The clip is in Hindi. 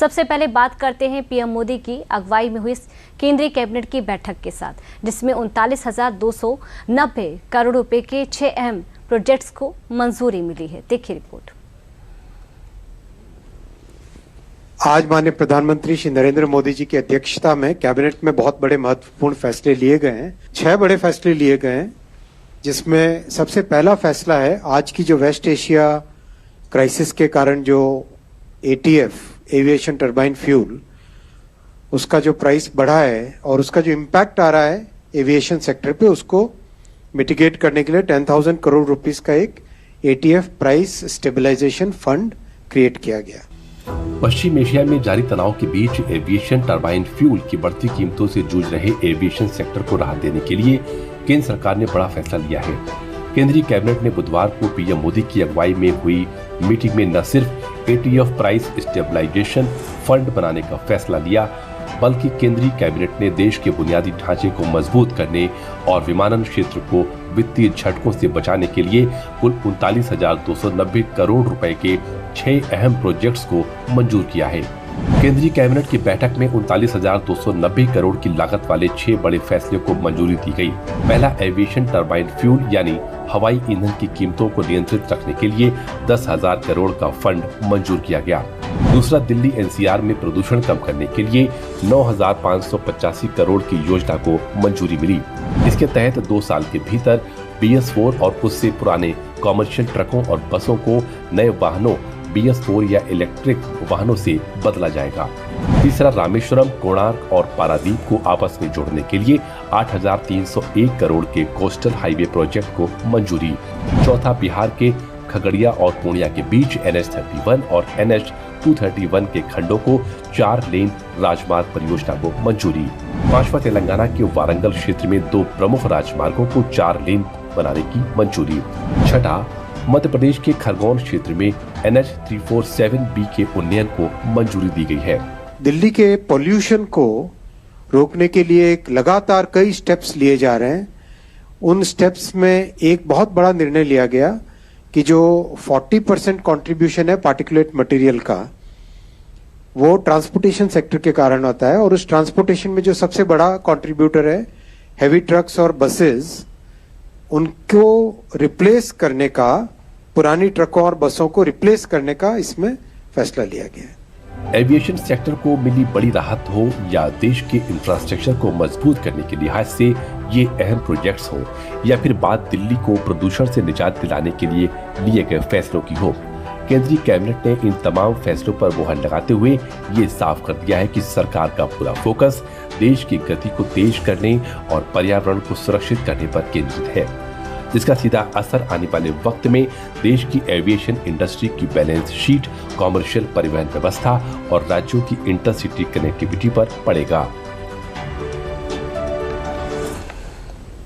सबसे पहले बात करते हैं पीएम मोदी की अगुवाई में हुई केंद्रीय कैबिनेट की बैठक के साथ, जिसमें 39,290 करोड़ रुपए के 6 अहम प्रोजेक्ट्स को मंजूरी मिली है। देखिए रिपोर्ट। आज माननीय प्रधानमंत्री श्री नरेंद्र मोदी जी की अध्यक्षता में कैबिनेट में बहुत बड़े महत्वपूर्ण फैसले लिए गए हैं। 6 बड़े फैसले लिए गए हैं, जिसमें सबसे पहला फैसला है आज की जो वेस्ट एशिया क्राइसिस के कारण जो ATF एविएशन टर्बाइन फ्यूल उसका जो प्राइस बढ़ा है और उसका जो इम्पैक्ट आ रहा है एविएशन सेक्टर पे, उसको मिटिगेट करने के लिए 10,000 करोड़ रुपीस का एक ATF price stabilisation fund create किया गया। पश्चिम एशिया में जारी तनाव के बीच एविएशन टरबाइन फ्यूल की बढ़ती कीमतों से जूझ रहे एविएशन सेक्टर को राहत देने के लिए केंद्र सरकार ने बड़ा फैसला लिया है। केंद्रीय कैबिनेट ने बुधवार को पीएम मोदी की अगुवाई में हुई मीटिंग में न सिर्फ ATF प्राइस स्टेबलाइजेशन फंड बनाने का फैसला लिया, बल्कि केंद्रीय कैबिनेट ने देश के बुनियादी ढांचे को मजबूत करने और विमानन क्षेत्र को वित्तीय झटकों से बचाने के लिए कुल 39,290 करोड़ रुपए के 6 अहम प्रोजेक्ट्स को मंजूर किया है। केंद्रीय कैबिनेट की बैठक में 39,290 करोड़ की लागत वाले 6 बड़े फैसले को मंजूरी दी गई। पहला, एविएशन टरबाइन फ्यूल यानी हवाई ईंधन की कीमतों को नियंत्रित रखने के लिए 10,000 करोड़ का फंड मंजूर किया गया। दूसरा, दिल्ली NCR में प्रदूषण कम करने के लिए 9,585 करोड़ की योजना को मंजूरी मिली। इसके तहत 2 साल के भीतर BS4 और उससे पुराने कॉमर्शियल ट्रकों और बसों को नए वाहनों BS4 या इलेक्ट्रिक वाहनों से बदला जाएगा। तीसरा, रामेश्वरम, कोणार्क और पारादीप को आपस में जोड़ने के लिए 8,301 करोड़ के कोस्टल हाईवे प्रोजेक्ट को मंजूरी। चौथा, बिहार के खगड़िया और पूर्णिया के बीच NH31 और NH231 के खंडों को 4 लेन राजमार्ग परियोजना को मंजूरी। पांचवा, तेलंगाना के वारंगल क्षेत्र में 2 प्रमुख राजमार्गों को 4 लेन बनाने की मंजूरी। छठा, मध्य प्रदेश के खरगोन क्षेत्र में NH347B के उन्नयन को मंजूरी दी गई है। दिल्ली के पोल्यूशन को रोकने के लिए लगातार कई स्टेप्स लिए जा रहे हैं। उन स्टेप्स में एक बहुत बड़ा निर्णय लिया गया कि जो 40% कंट्रीब्यूशन है पार्टिकुलेट मटेरियल का, वो ट्रांसपोर्टेशन सेक्टर के कारण आता है, और उस ट्रांसपोर्टेशन में जो सबसे बड़ा कंट्रीब्यूटर है हेवी ट्रक्स और बसेस, उनको रिप्लेस करने का, पुरानी ट्रकों और बसों को रिप्लेस करने का इसमें फैसला लिया गया है। एविएशन सेक्टर को मिली बड़ी राहत हो या देश के इंफ्रास्ट्रक्चर को मजबूत करने के लिहाज से ये अहम प्रोजेक्ट्स हो, या फिर बात दिल्ली को प्रदूषण से निजात दिलाने के लिए लिए गए फैसलों की हो, केंद्रीय कैबिनेट ने इन तमाम फैसलों पर मुहर लगाते हुए ये साफ कर दिया है कि सरकार का पूरा फोकस देश की गति को तेज करने और पर्यावरण को सुरक्षित करने पर केंद्रित है, जिसका सीधा असर आने वाले वक्त में देश की एविएशन इंडस्ट्री की बैलेंस शीट, कॉमर्शियल परिवहन व्यवस्था और राज्यों की इंटरसिटी कनेक्टिविटी पर पड़ेगा।